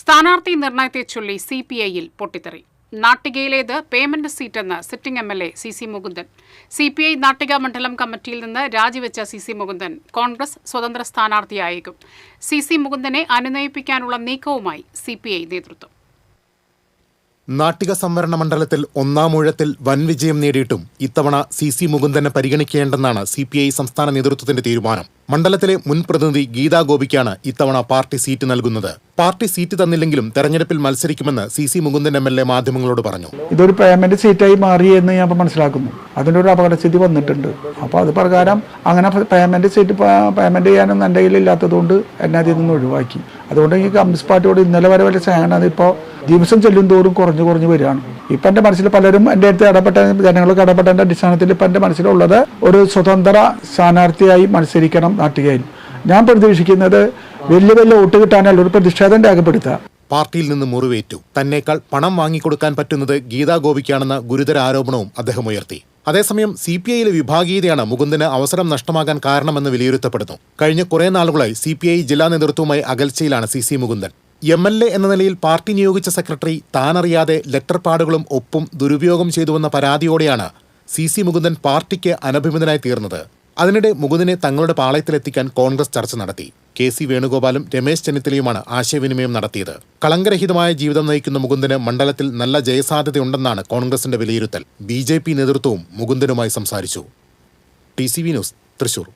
സ്ഥാനാർത്ഥി നിർണയത്തെ ചൊല്ലി CPI-യിൽ പൊട്ടിത്തെറി. നാട്ടികയിലേത് പേയ്മെന്റ് സീറ്റെന്ന് sitting MLA CC Mukundan. CPI Nattika മണ്ഡലം കമ്മിറ്റിയിൽ നിന്ന് രാജിവെച്ച CC മുകുന്ദൻ കോൺഗ്രസ് സ്വതന്ത്ര സ്ഥാനാർത്ഥിയായേക്കും. CC മുകുന്ദനെ അനുനയിപ്പിക്കാനുള്ള നീക്കവുമായി CPI നേതൃത്വം. നാട്ടിക സംവരണ മണ്ഡലത്തിൽ ഒന്നാം ഊഴത്തിൽ വൻ വിജയം നേടിയിട്ടും ഇത്തവണ CC മുകുന്ദനെ പരിഗണിക്കേണ്ടെന്നാണ് CPI സംസ്ഥാന നേതൃത്വത്തിന്റെ തീരുമാനം. മണ്ഡലത്തിലെ മുൻ പ്രതിനിധി ഗീതാ ഗോപിക്കാണ് ഇത്തവണ പാർട്ടി സീറ്റ് നൽകുന്നത്. പാർട്ടി സീറ്റ് തന്നില്ലെങ്കിലും തെരഞ്ഞെടുപ്പിൽ മത്സരിക്കുമെന്ന് CC മുകുന്ദൻ MLA മാധ്യമങ്ങളോട് പറഞ്ഞു. ഇതൊരു പേയ്മെന്റ് സീറ്റായി മാറി എന്ന് ഞാൻ മനസ്സിലാക്കുന്നു. അതിൻ്റെ ഒരു അപകടസ്ഥിതി വന്നിട്ടുണ്ട്. അപ്പോൾ അത് പ്രകാരം അങ്ങനെ പേയ്മെന്റ് ചെയ്യാനൊന്നും എൻ്റെ കയ്യിലില്ലാത്തതുകൊണ്ട് എന്നെ അതിൽ നിന്ന് ഒഴിവാക്കി. അതുകൊണ്ട് ഈ കമ്മ്യൂണിസ്റ്റ് പാർട്ടിയോട് ഇന്നലെ വരെ വലിയ സ്നേഹമാണ്. അതിപ്പോൾ ദിവസം ചെല്ലും തോറും കുറഞ്ഞു വരികയാണ്. ഇപ്പം എൻ്റെ മനസ്സിൽ പലരും എൻ്റെ അടുത്ത് ജനങ്ങൾക്ക് ഇടപെട്ടതിൻ്റെ അടിസ്ഥാനത്തിൽ ഇപ്പം എൻ്റെ മനസ്സിലുള്ളത് ഒരു സ്വതന്ത്ര സ്ഥാനാർത്ഥിയായി മത്സരിക്കണം നാട്ടികയിൽ. ഞാൻ പ്രതീക്ഷിക്കുന്നത് വലിയ വോട്ട് കിട്ടാനല്ല, ഒരു പ്രതിഷേധം രേഖപ്പെടുത്തുക. പാർട്ടിയിൽ നിന്ന് മുറിവേറ്റു. തന്നേക്കാൾ പണം വാങ്ങിക്കൊടുക്കാൻ പറ്റുന്നത് ഗീതാ ഗോപിക്കാണെന്ന ഗുരുതര ആരോപണവും അദ്ദേഹം ഉയർത്തി. അതേസമയം CPI-യിലെ വിഭാഗീയതയാണ് മുകുന്ദന് അവസരം നഷ്ടമാകാൻ കാരണമെന്ന് വിലയിരുത്തപ്പെടുന്നു. കഴിഞ്ഞ കുറേ നാളുകളായി CPI ജില്ലാ നേതൃത്വവുമായി അകൽച്ചയിലാണ് CC മുകുന്ദൻ. MLA എന്ന നിലയിൽ പാർട്ടി നിയോഗിച്ച സെക്രട്ടറി താനറിയാതെ ലെറ്റർ പാഡുകളും ഒപ്പും ദുരുപയോഗം ചെയ്തുവെന്ന പരാതിയോടെയാണ് CC മുകുന്ദൻ പാർട്ടിക്ക് അനഭിമതനായി തീർന്നത്. അതിനിടെ മുകുന്ദനെ തങ്ങളുടെ പാളയത്തിലെത്തിക്കാൻ കോൺഗ്രസ് ചർച്ച നടത്തി. KC വേണുഗോപാലും രമേശ് ചെന്നിത്തലയുമാണ് ആശയവിനിമയം നടത്തിയത്. കളങ്കരഹിതമായ ജീവിതം നയിക്കുന്ന മുകുന്ദന് മണ്ഡലത്തിൽ നല്ല ജയസാധ്യതയുണ്ടെന്നാണ് കോൺഗ്രസിന്റെ വിലയിരുത്തൽ. BJP നേതൃത്വവും മുകുന്ദനുമായി സംസാരിച്ചു. TCV news, Thrissur.